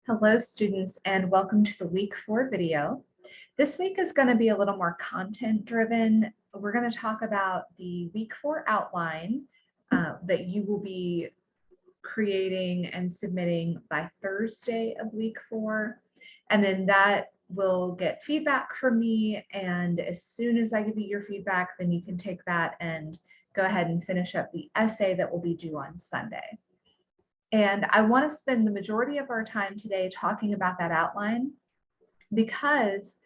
Hello, students, and welcome to the week 4 video. This week is going to be a little more content driven. We're going to talk about the week 4 outline that you will be creating and submitting by Thursday of week 4. And then that will get feedback from me. And as soon as I give you your feedback, then you can take that and go ahead and finish up the essay that will be due on Sunday. And I want to spend the majority of our time today talking about that outline because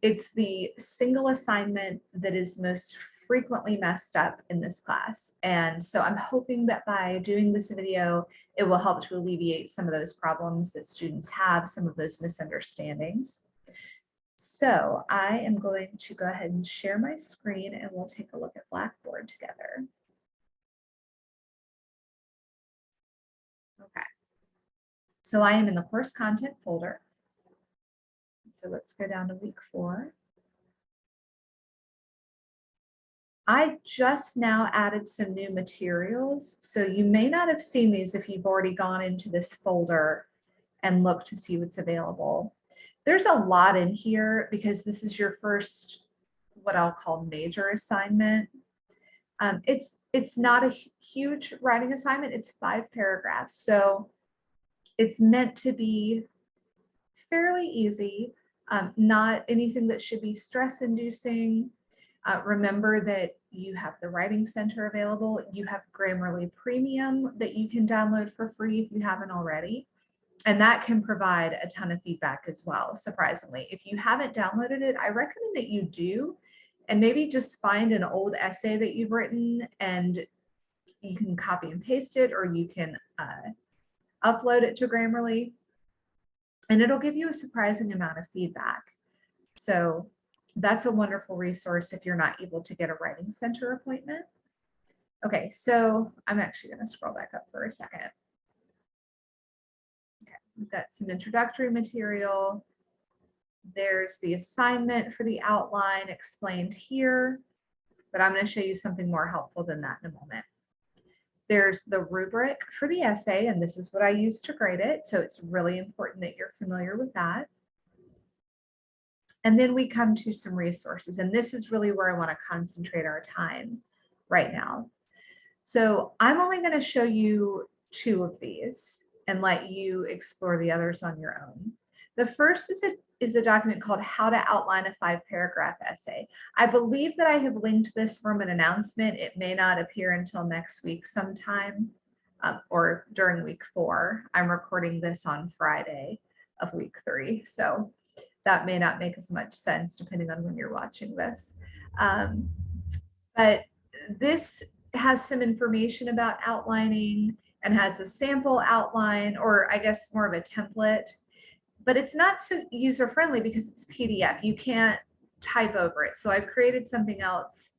it's the single assignment that is most frequently messed up in this class. And so I'm hoping that by doing this video, it will help to alleviate some of those problems that students have, some of those misunderstandings. So I am going to go ahead and share my screen and we'll take a look at Blackboard together. Okay. So I am in the course content folder. So let's go down to week 4. I just now added some new materials. So you may not have seen these if you've already gone into this folder and looked to see what's available. There's a lot in here because this is your first, what I'll call major assignment. It's not a huge writing assignment. It's 5 paragraphs. So it's meant to be fairly easy, not anything that should be stress inducing. Remember that you have the Writing Center available. You have Grammarly Premium that you can download for free if you haven't already. And that can provide a ton of feedback as well, surprisingly. If you haven't downloaded it, I recommend that you do. And maybe just find an old essay that you've written and you can copy and paste it, or you can upload it to Grammarly. And it'll give you a surprising amount of feedback. So that's a wonderful resource if you're not able to get a Writing Center appointment. Okay, so I'm actually going to scroll back up for a second. Okay, we've got some introductory material. There's the assignment for the outline explained here, but I'm going to show you something more helpful than that in a moment. There's the rubric for the essay, and this is what I use to grade it. So it's really important that you're familiar with that. And then we come to some resources, and this is really where I want to concentrate our time right now. So I'm only going to show you 2 of these and let you explore the others on your own. The first is a document called How to Outline a 5-Paragraph Essay. I believe that I have linked this from an announcement. It may not appear until next week sometime or during week 4. I'm recording this on Friday of week 3. So that may not make as much sense depending on when you're watching this. But this has some information about outlining and has a sample outline, or I guess more of a template, but it's not so user-friendly because it's PDF. You can't type over it. So I've created something else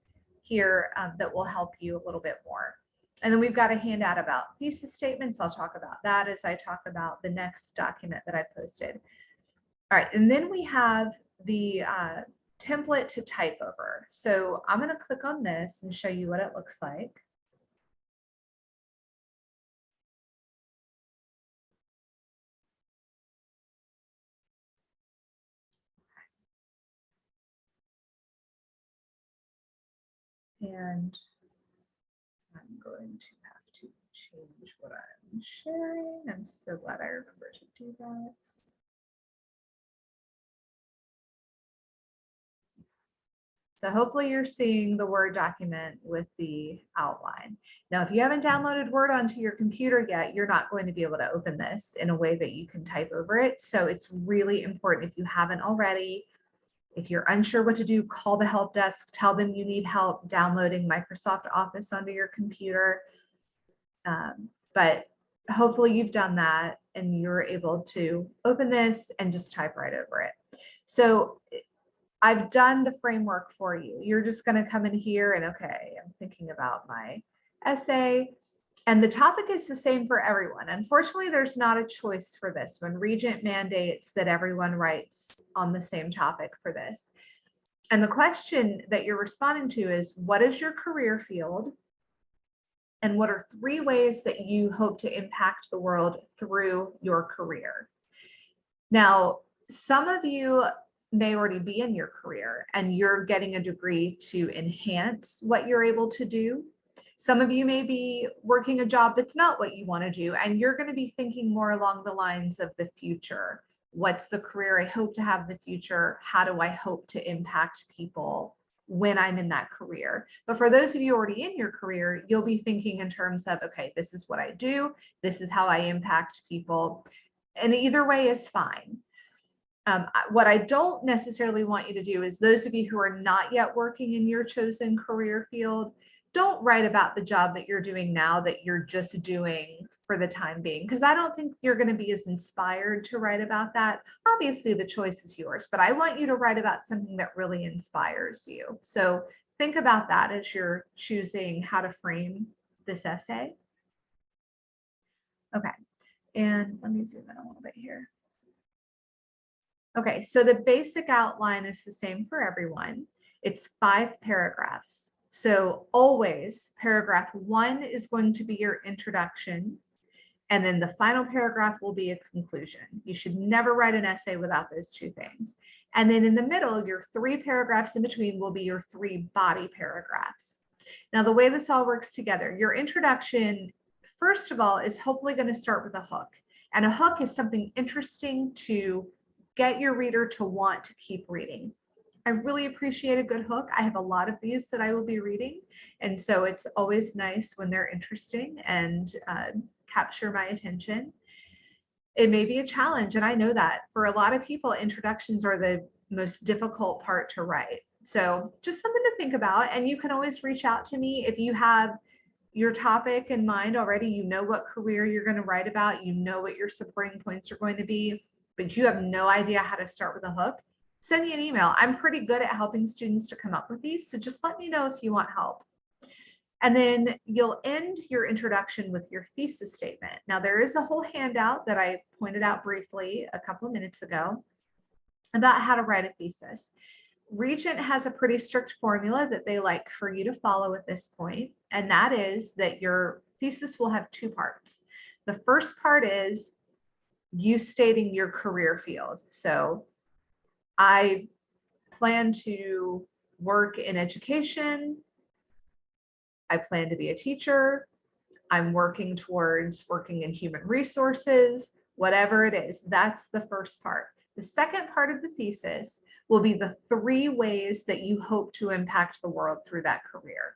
here that will help you a little bit more. And then we've got a handout about thesis statements. I'll talk about that as I talk about the next document that I posted. All right, and then we have the template to type over. So I'm going to click on this and show you what it looks like. And I'm going to have to change what I'm sharing. I'm so glad I remembered to do that. So hopefully you're seeing the Word document with the outline. Now, if you haven't downloaded Word onto your computer yet, you're not going to be able to open this in a way that you can type over it. So it's really important, if you haven't already, if you're unsure what to do, call the help desk, tell them you need help downloading Microsoft Office onto your computer. But hopefully you've done that and you're able to open this and just type right over it. So I've done the framework for you. You're just going to come in here and, okay, I'm thinking about my essay. And the topic is the same for everyone. Unfortunately, there's not a choice for this one. Regent mandates that everyone writes on the same topic for this. And the question that you're responding to is, what is your career field? And what are 3 ways that you hope to impact the world through your career? Now, some of you may already be in your career and you're getting a degree to enhance what you're able to do. Some of you may be working a job that's not what you want to do, and you're going to be thinking more along the lines of the future. What's the career I hope to have in the future? How do I hope to impact people when I'm in that career? But for those of you already in your career, you'll be thinking in terms of, okay, this is what I do. This is how I impact people. And either way is fine. What I don't necessarily want you to do is, those of you who are not yet working in your chosen career field, don't write about the job that you're doing now that you're just doing for the time being, because I don't think you're going to be as inspired to write about that. Obviously, the choice is yours, but I want you to write about something that really inspires you. So think about that as you're choosing how to frame this essay. Okay, and let me zoom in a little bit here. Okay, so the basic outline is the same for everyone. It's 5 paragraphs. So always paragraph 1 is going to be your introduction, and then the final paragraph will be a conclusion. You should never write an essay without those 2 things. And then in the middle, your 3 paragraphs in between will be your 3 body paragraphs. Now, the way this all works together, your introduction, first of all, is hopefully going to start with a hook. And a hook is something interesting to get your reader to want to keep reading. I really appreciate a good hook. I have a lot of these that I will be reading. And so it's always nice when they're interesting and capture my attention. It may be a challenge, and I know that for a lot of people, introductions are the most difficult part to write. So just something to think about. And you can always reach out to me if you have your topic in mind already. You know what career you're going to write about, you know what your supporting points are going to be, but you have no idea how to start with a hook. Send me an email. I'm pretty good at helping students to come up with these, so just let me know if you want help. And then you'll end your introduction with your thesis statement. Now, there is a whole handout that I pointed out briefly a couple of minutes ago about how to write a thesis. Regent has a pretty strict formula that they like for you to follow at this point, and that is that your thesis will have 2 parts. The first part is you stating your career field. So I plan to work in education. I plan to be a teacher. I'm working towards working in human resources, whatever it is. That's the first part. The second part of the thesis will be the 3 ways that you hope to impact the world through that career.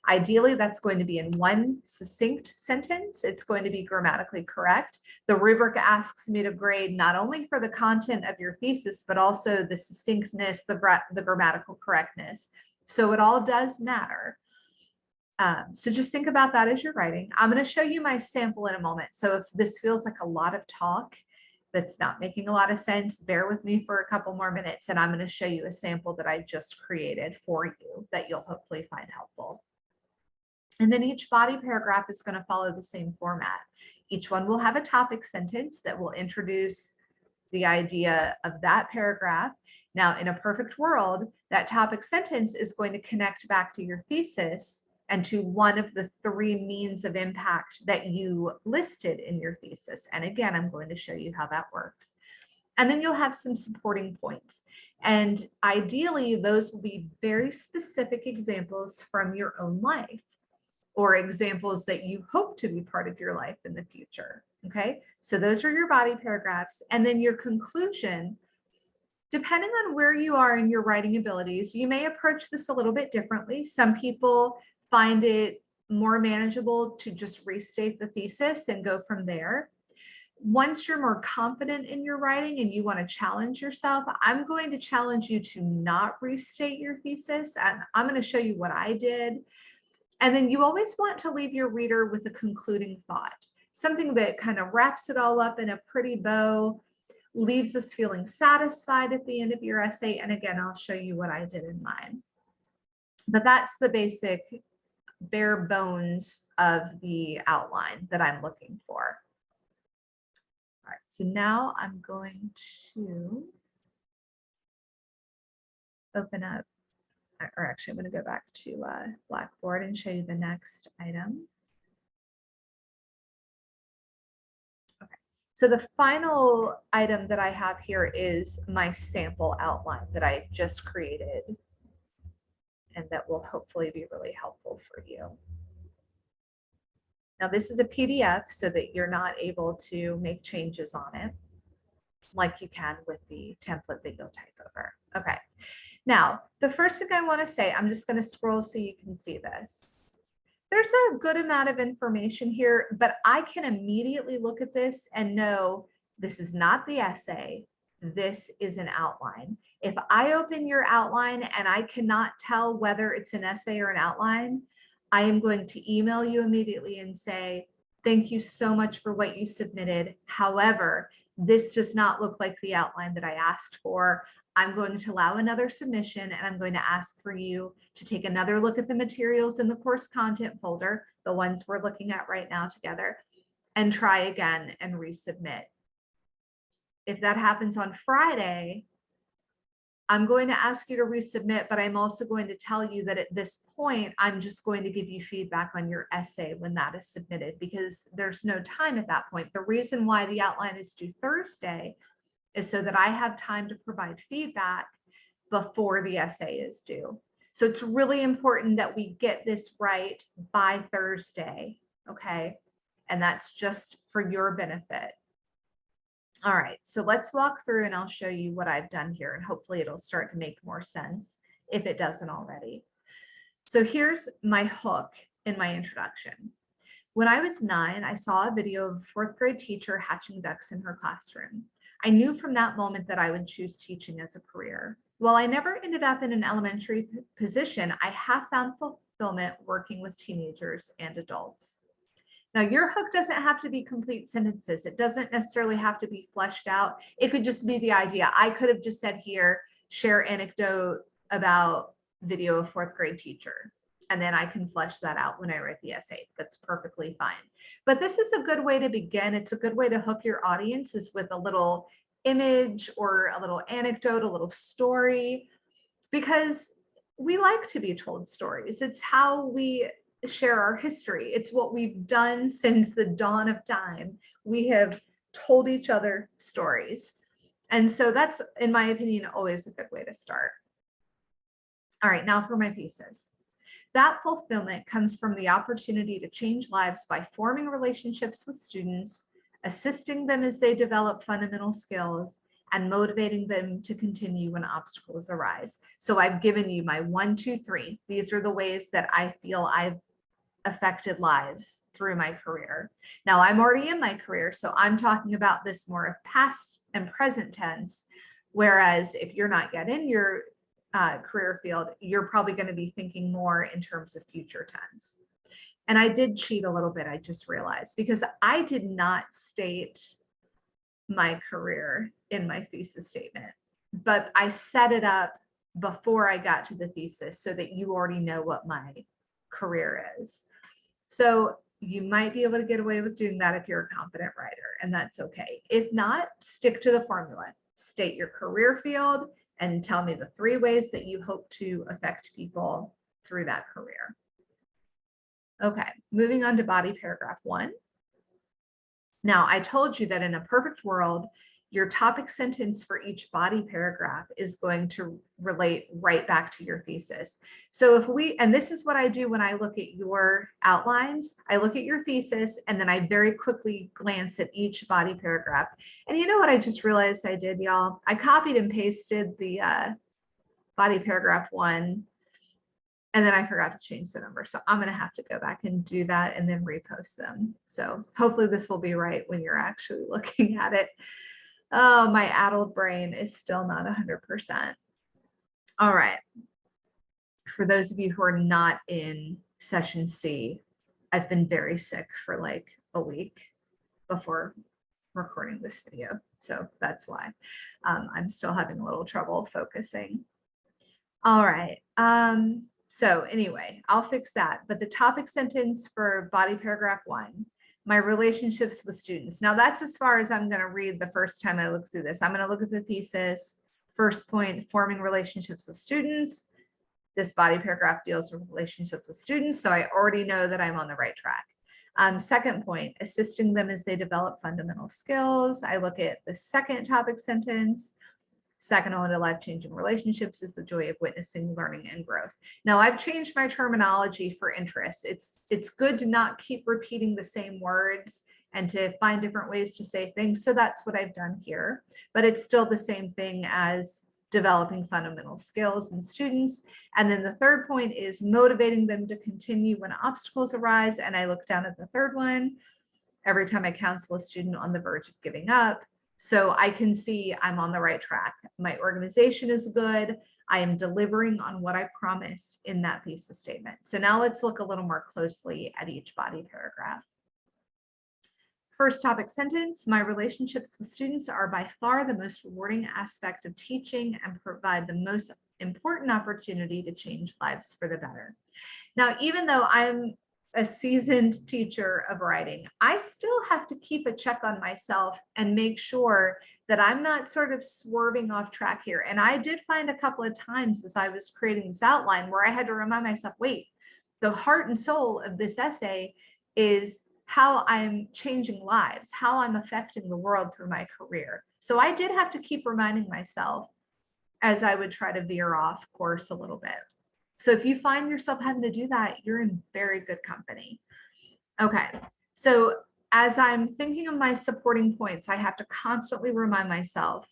Ideally, that's going to be in 1 succinct sentence. It's going to be grammatically correct. The rubric asks me to grade not only for the content of your thesis, but also the succinctness, the grammatical correctness. So it all does matter. So just think about that as you're writing. I'm going to show you my sample in a moment. So if this feels like a lot of talk that's not making a lot of sense, bear with me for a couple more minutes, and I'm going to show you a sample that I just created for you that you'll hopefully find helpful. And then each body paragraph is going to follow the same format. Each one will have a topic sentence that will introduce the idea of that paragraph. Now, in a perfect world, that topic sentence is going to connect back to your thesis and to one of the 3 means of impact that you listed in your thesis. And again, I'm going to show you how that works. And then you'll have some supporting points. And ideally, those will be very specific examples from your own life, or examples that you hope to be part of your life in the future. Okay, so those are your body paragraphs. And then your conclusion, depending on where you are in your writing abilities, you may approach this a little bit differently. Some people find it more manageable to just restate the thesis and go from there. Once you're more confident in your writing and you want to challenge yourself, I'm going to challenge you to not restate your thesis. And I'm going to show you what I did. And then you always want to leave your reader with a concluding thought, something that kind of wraps it all up in a pretty bow, leaves us feeling satisfied at the end of your essay. And again, I'll show you what I did in mine. But that's the basic bare bones of the outline that I'm looking for. All right, so now I'm going to open up, or actually I'm going to go back to Blackboard and show you the next item. So the final item that I have here is my sample outline that I just created, and that will hopefully be really helpful for you. Now this is a PDF so that you're not able to make changes on it like you can with the template that you'll type over. Okay. Now, the first thing I want to say, I'm just going to scroll so you can see this. There's a good amount of information here, but I can immediately look at this and know this is not the essay. This is an outline. If I open your outline and I cannot tell whether it's an essay or an outline, I am going to email you immediately and say, thank you so much for what you submitted. However, this does not look like the outline that I asked for. I'm going to allow another submission, and I'm going to ask for you to take another look at the materials in the course content folder, the ones we're looking at right now together, and try again and resubmit. If that happens on Friday, I'm going to ask you to resubmit, but I'm also going to tell you that at this point, I'm just going to give you feedback on your essay when that is submitted, because there's no time at that point. The reason why the outline is due Thursday is so that I have time to provide feedback before the essay is due. So it's really important that we get this right by Thursday, okay? And that's just for your benefit. All right, so let's walk through and I'll show you what I've done here, and hopefully it'll start to make more sense if it doesn't already. So here's my hook in my introduction. When I was 9, I saw a video of a 4th grade teacher hatching ducks in her classroom. I knew from that moment that I would choose teaching as a career. While I never ended up in an elementary position, I have found fulfillment working with teenagers and adults. Now, your hook doesn't have to be complete sentences. It doesn't necessarily have to be fleshed out. It could just be the idea. I could have just said here, share anecdote about video of 4th grade teacher. And then I can flesh that out when I write the essay. That's perfectly fine. But this is a good way to begin. It's a good way to hook your audience, is with a little image or a little anecdote, a little story, because we like to be told stories. It's how we share our history. It's what we've done since the dawn of time. We have told each other stories. And so that's, in my opinion, always a good way to start. All right, now for my thesis. That fulfillment comes from the opportunity to change lives by forming relationships with students, assisting them as they develop fundamental skills, and motivating them to continue when obstacles arise. So I've given you my 1, 2, 3. These are the ways that I feel I've affected lives through my career. Now I'm already in my career, so I'm talking about this more of past and present tense. Whereas if you're not yet in your career field, you're probably going to be thinking more in terms of future tense. And I did cheat a little bit, I just realized, because I did not state my career in my thesis statement, but I set it up before I got to the thesis so that you already know what my career is. So you might be able to get away with doing that if you're a competent writer, and that's okay. If not, stick to the formula. State your career field and tell me the 3 ways that you hope to affect people through that career. Okay, moving on to body paragraph 1. Now, I told you that in a perfect world, your topic sentence for each body paragraph is going to relate right back to your thesis. So if we, and this is what I do when I look at your outlines, I look at your thesis and then I very quickly glance at each body paragraph. And you know what I just realized I did, y'all? I copied and pasted the body paragraph 1, and then I forgot to change the number. So I'm gonna have to go back and do that and then repost them. So hopefully this will be right when you're actually looking at it. Oh, my addled brain is still not 100%. All right. For those of you who are not in session C, I've been very sick for like a week before recording this video. So that's why I'm still having a little trouble focusing. All right. So anyway, I'll fix that. But the topic sentence for body paragraph 1, my relationships with students. Now that's as far as I'm going to read the first time I look through this. I'm going to look at the thesis. First point, forming relationships with students. This body paragraph deals with relationships with students. So I already know that I'm on the right track. Second point, assisting them as they develop fundamental skills. I look at the second topic sentence. Second on to life-changing relationships is the joy of witnessing, learning, and growth. Now, I've changed my terminology for interests. It's good to not keep repeating the same words and to find different ways to say things. So that's what I've done here, but it's still the same thing as developing fundamental skills in students. And then the third point is motivating them to continue when obstacles arise. And I look down at the third one, every time I counsel a student on the verge of giving up. So I can see I'm on the right track. My organization is good. I am delivering on what I promised in that thesis statement. So now let's look a little more closely at each body paragraph. First topic sentence, my relationships with students are by far the most rewarding aspect of teaching and provide the most important opportunity to change lives for the better. Now, even though I'm a seasoned teacher of writing, I still have to keep a check on myself and make sure that I'm not sort of swerving off track here. And I did find a couple of times as I was creating this outline where I had to remind myself, wait, the heart and soul of this essay is how I'm changing lives, how I'm affecting the world through my career. So I did have to keep reminding myself as I would try to veer off course a little bit. So if you find yourself having to do that, you're in very good company. Okay, so as I'm thinking of my supporting points, I have to constantly remind myself,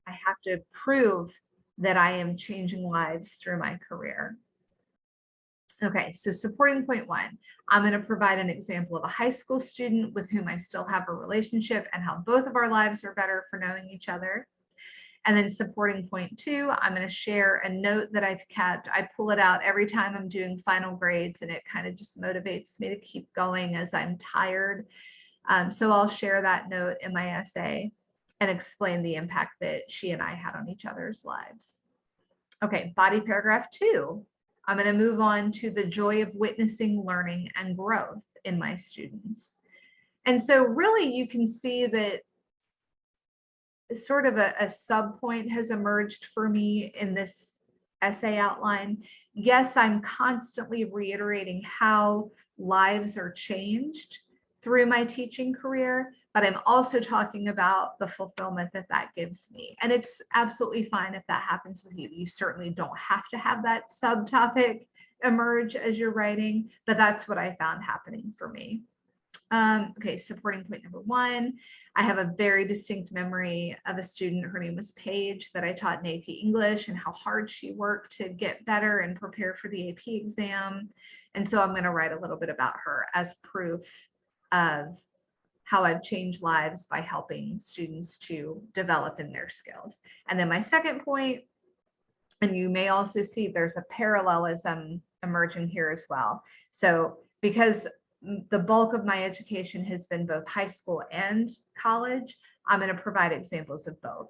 I have to prove that I am changing lives through my career. Okay, so supporting point one, I'm going to provide an example of a high school student with whom I still have a relationship and how both of our lives are better for knowing each other. And then supporting point two, I'm going to share a note that I've kept. I pull it out every time I'm doing final grades, and it kind of just motivates me to keep going as I'm tired. So I'll share that note in my essay and explain the impact that she and I had on each other's lives. Okay, body paragraph two. I'm going to move on to the joy of witnessing, learning, and growth in my students. And so really you can see that sort of a sub point has emerged for me in this essay outline. Yes, I'm constantly reiterating how lives are changed through my teaching career, but I'm also talking about the fulfillment that that gives me. And it's absolutely fine if that happens with you. You certainly don't have to have that subtopic emerge as you're writing, but that's what I found happening for me. Okay, supporting point number one. I have a very distinct memory of a student, her name was Paige, that I taught in AP English and how hard she worked to get better and prepare for the AP exam. And so I'm going to write a little bit about her as proof of how I've changed lives by helping students to develop in their skills. And then my second point, and you may also see there's a parallelism emerging here as well. So because the bulk of my education has been both high school and college, I'm going to provide examples of both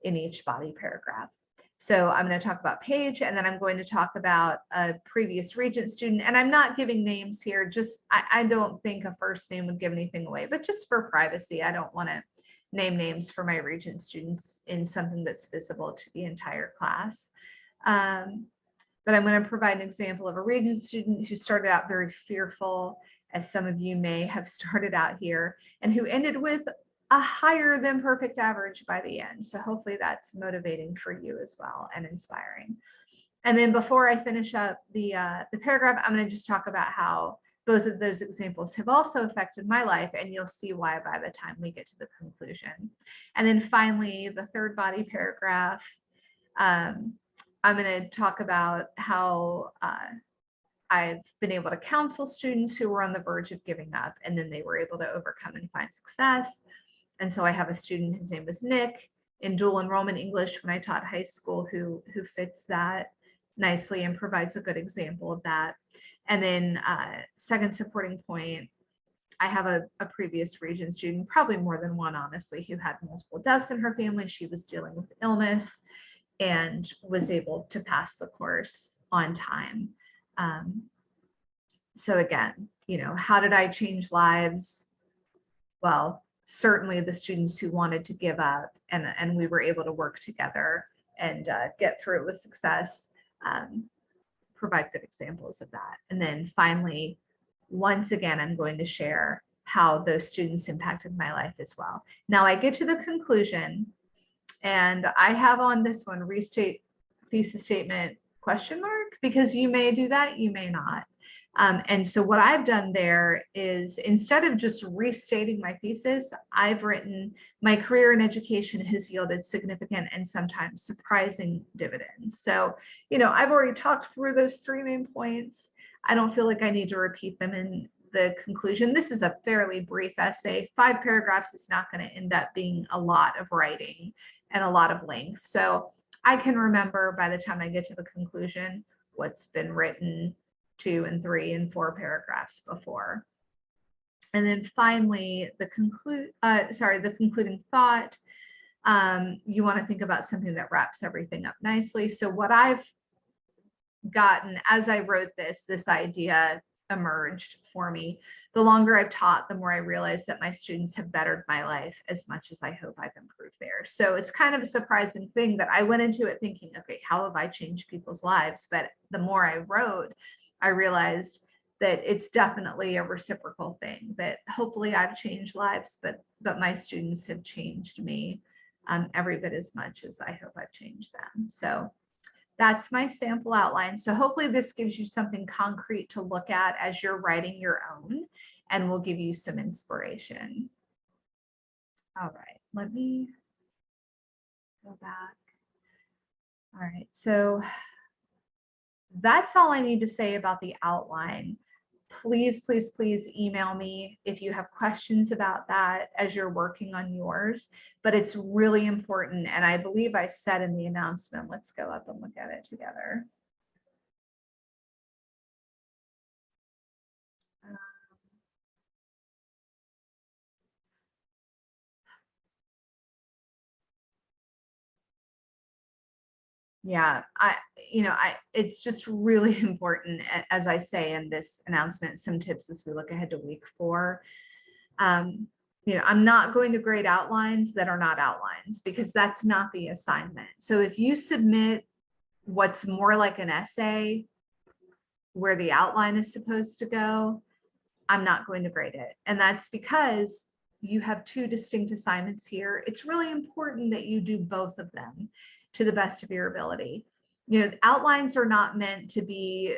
in each body paragraph. So I'm going to talk about Paige, and then I'm going to talk about a previous Regent student. And I'm not giving names here, just I don't think a first name would give anything away, but just for privacy, I don't want to name names for my Regent students in something that's visible to the entire class. But I'm going to provide an example of a Regent student who started out very fearful, as some of you may have started out here, and who ended with a higher than perfect average by the end. So hopefully that's motivating for you as well and inspiring. And then before I finish up the paragraph, I'm going to just talk about how both of those examples have also affected my life, and you'll see why by the time we get to the conclusion. And then finally, the third body paragraph, I'm going to talk about how I've been able to counsel students who were on the verge of giving up, and then they were able to overcome and find success. And so I have a student, his name was Nick, in dual enrollment English when I taught high school, who fits that nicely and provides a good example of that. And then second supporting point, I have a previous Regent student, probably more than one, honestly, who had multiple deaths in her family. She was dealing with illness and was able to pass the course on time. So again, you know, how did I change lives? Well, certainly the students who wanted to give up, and we were able to work together and get through it with success, provide good examples of that. And then finally, once again, I'm going to share how those students impacted my life as well. Now I get to the conclusion, and I have on this one, restate thesis statement question mark, because you may do that, you may not. And so what I've done there is, instead of just restating my thesis, I've written, my career in education has yielded significant and sometimes surprising dividends. So, you know, I've already talked through those 3 main points. I don't feel like I need to repeat them in the conclusion. This is a fairly brief essay. 5 paragraphs is not going to end up being a lot of writing and a lot of length. So I can remember by the time I get to the conclusion what's been written 2 and 3 and 4 paragraphs before. And then finally, the concluding thought. You want to think about something that wraps everything up nicely. So what I've gotten as I wrote this idea emerged for me. The longer I've taught, the more I realize that my students have bettered my life as much as I hope I've improved theirs. So it's kind of a surprising thing that I went into it thinking, okay, how have I changed people's lives? But the more I wrote, I realized that it's definitely a reciprocal thing, that hopefully I've changed lives, but my students have changed me every bit as much as I hope I've changed them. So that's my sample outline. So hopefully this gives you something concrete to look at as you're writing your own, and will give you some inspiration. All right, let me go back. All right, so that's all I need to say about the outline. Please, please, please email me if you have questions about that as you're working on yours. But it's really important, and I believe I said in the announcement, let's go up and look at it together. Yeah, it's just really important, as I say in this announcement, some tips as we look ahead to week 4. I'm not going to grade outlines that are not outlines, because that's not the assignment. So if you submit what's more like an essay where the outline is supposed to go, I'm not going to grade it. And that's because you have 2 distinct assignments here. It's really important that you do both of them to the best of your ability. Outlines are not meant to be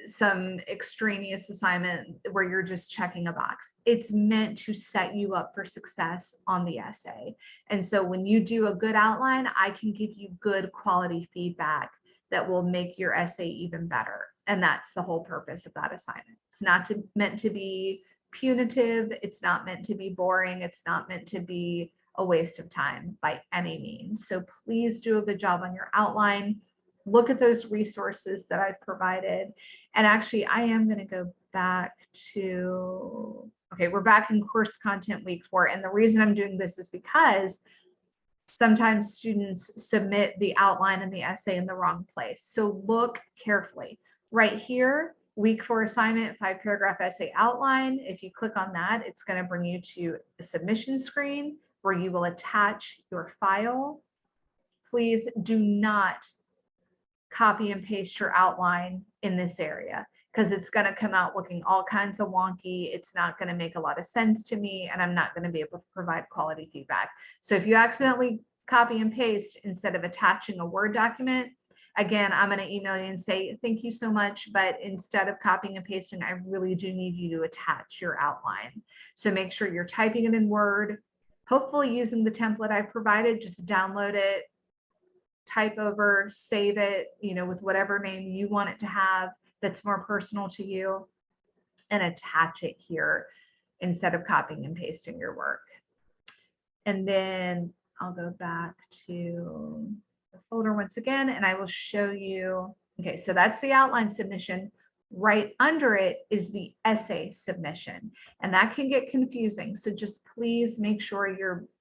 some extraneous assignment where you're just checking a box. It's meant to set you up for success on the essay. And so when you do a good outline, I can give you good quality feedback that will make your essay even better. And that's the whole purpose of that assignment. It's not meant to be punitive. It's not meant to be boring. It's not meant to be a waste of time by any means. So please do a good job on your outline. Look at those resources that I've provided. And actually, I am going to go back to, okay, we're back in course content week 4. And the reason I'm doing this is because sometimes students submit the outline and the essay in the wrong place. So look carefully. Right here, week 4 assignment, 5-paragraph essay outline. If you click on that, it's going to bring you to a submission screen where you will attach your file. Please do not copy and paste your outline in this area, because it's going to come out looking all kinds of wonky. It's not going to make a lot of sense to me, and I'm not going to be able to provide quality feedback. So if you accidentally copy and paste instead of attaching a Word document, again, I'm going to email you and say, thank you so much, but instead of copying and pasting, I really do need you to attach your outline. So make sure you're typing it in Word, hopefully using the template I've provided. Just download it, type over, save it, with whatever name you want it to have that's more personal to you, and attach it here instead of copying and pasting your work. And then I'll go back to the folder once again, and I will show you. Okay, so that's the outline submission. Right under it is the essay submission, and that can get confusing. So just please make sure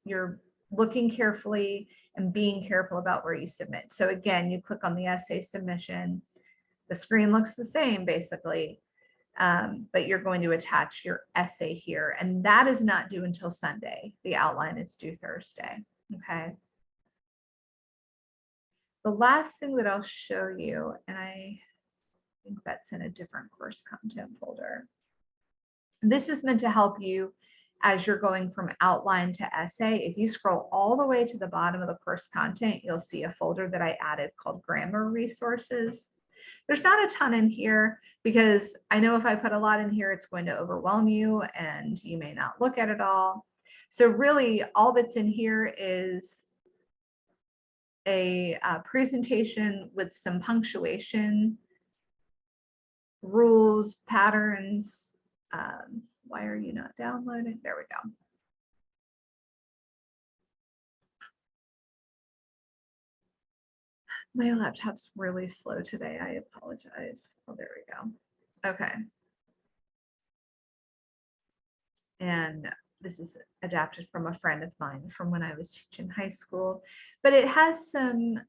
you're looking carefully and being careful about where you submit. So again, you click on the essay submission. The screen looks the same basically, but you're going to attach your essay here, and that is not due until Sunday. The outline is due Thursday. Okay. The last thing that I'll show you, and I think that's in a different course content folder. This is meant to help you as you're going from outline to essay. If you scroll all the way to the bottom of the course content, you'll see a folder that I added called grammar resources. There's not a ton in here because I know if I put a lot in here, it's going to overwhelm you and you may not look at it all. So really all that's in here is a presentation with some punctuation, rules, patterns. Why are you not downloading? There we go. My laptop's really slow today. I apologize. Oh, there we go. Okay. And this is adapted from a friend of mine from when I was teaching high school, but it has some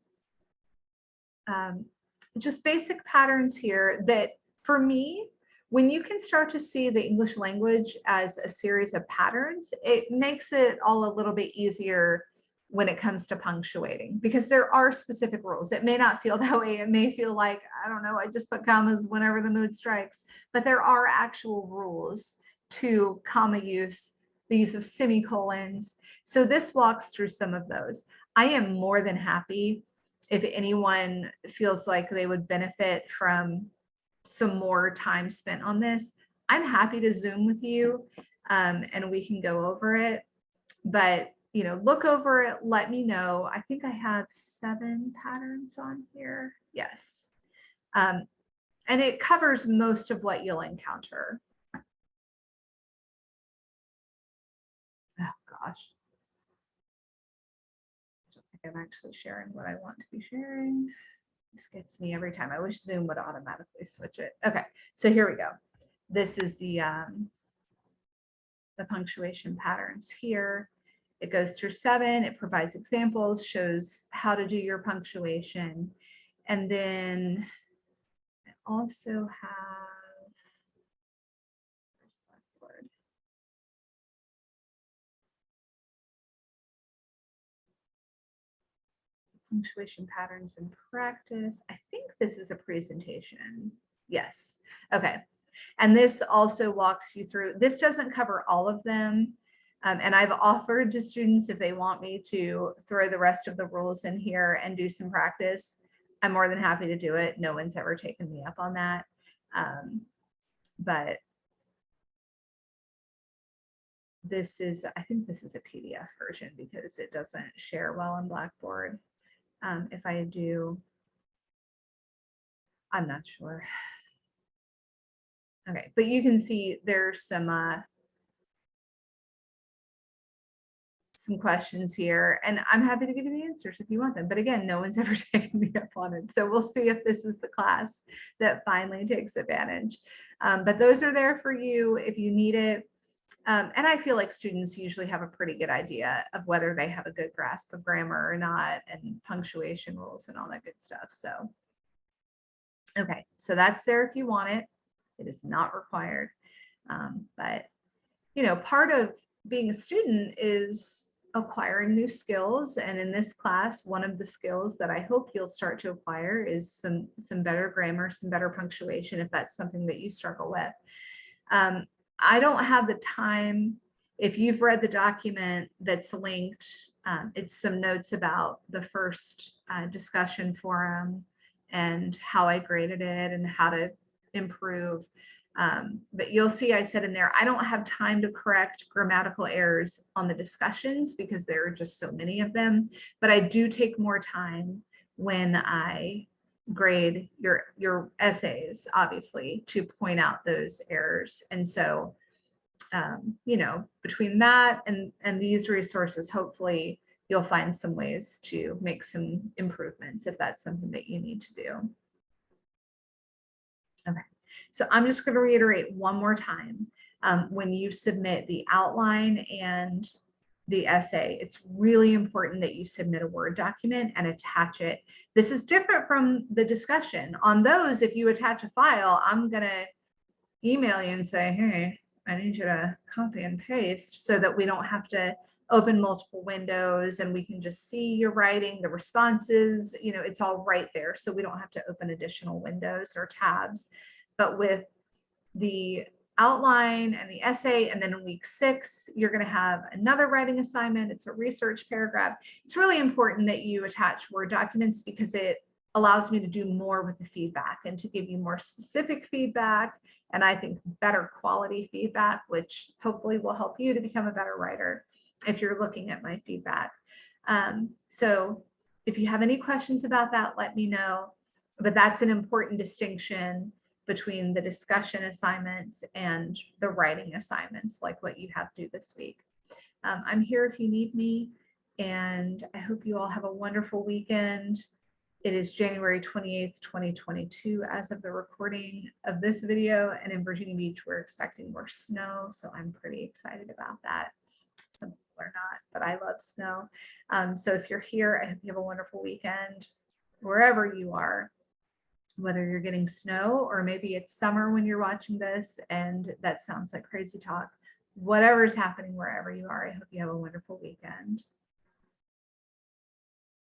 just basic patterns here that for me, when you can start to see the English language as a series of patterns, it makes it all a little bit easier when it comes to punctuating, because there are specific rules. It may not feel that way. It may feel like, I don't know, I just put commas whenever the mood strikes, but there are actual rules to comma use, the use of semicolons. So this walks through some of those. I am more than happy if anyone feels like they would benefit from some more time spent on this. I'm happy to Zoom with you and we can go over it, but you know, look over it, let me know. I think I have 7 patterns on here. Yes. And it covers most of what you'll encounter. Oh gosh. I don't think I'm actually sharing what I want to be sharing. This gets me every time. I wish Zoom would automatically switch it. Okay, so here we go. This is the punctuation patterns here. It goes through 7. It provides examples, shows how to do your punctuation. And then I also have, where's Blackboard? Punctuation patterns in practice. I think this is a presentation. Yes. Okay. And this also walks you through, this doesn't cover all of them. And I've offered to students if they want me to throw the rest of the rules in here and do some practice, I'm more than happy to do it. No one's ever taken me up on that. But this is, I think this is a PDF version because it doesn't share well on Blackboard. If I do, I'm not sure. Okay, but you can see there's some questions here, and I'm happy to give you the answers if you want them. But again, no one's ever taken me up on it. So we'll see if this is the class that finally takes advantage. But those are there for you if you need it. And I feel like students usually have a pretty good idea of whether they have a good grasp of grammar or not, and punctuation rules and all that good stuff. So, okay, so that's there if you want it. It is not required. But, you know, part of being a student is acquiring new skills. And in this class, one of the skills that I hope you'll start to acquire is some better grammar, some better punctuation, if that's something that you struggle with. I don't have the time. If you've read the document that's linked, it's some notes about the first discussion forum and how I graded it and how to improve. But you'll see I said in there, I don't have time to correct grammatical errors on the discussions because there are just so many of them, but I do take more time when I grade your essays, obviously, to point out those errors. And so, you know, between that and these resources, hopefully you'll find some ways to make some improvements if that's something that you need to do. Okay, so I'm just going to reiterate one more time. When you submit the outline and the essay, it's really important that you submit a Word document and attach it. This is different from the discussion. On those, if you attach a file, I'm going to email you and say, hey, I need you to copy and paste so that we don't have to open multiple windows and we can just see your writing, the responses, you know, it's all right there. So we don't have to open additional windows or tabs. But with the outline and the essay. And then in week 6, you're going to have another writing assignment. It's a research paragraph. It's really important that you attach Word documents because it allows me to do more with the feedback and to give you more specific feedback. And I think better quality feedback, which hopefully will help you to become a better writer if you're looking at my feedback. So if you have any questions about that, let me know. But that's an important distinction between the discussion assignments and the writing assignments, like what you have to do this week. I'm here if you need me, and I hope you all have a wonderful weekend. It is January 28th, 2022 as of the recording of this video, and in Virginia Beach, we're expecting more snow, so I'm pretty excited about that. Some people are not, but I love snow. So if you're here, I hope you have a wonderful weekend, wherever you are, whether you're getting snow or maybe it's summer when you're watching this, and that sounds like crazy talk. Whatever's happening wherever you are, I hope you have a wonderful weekend.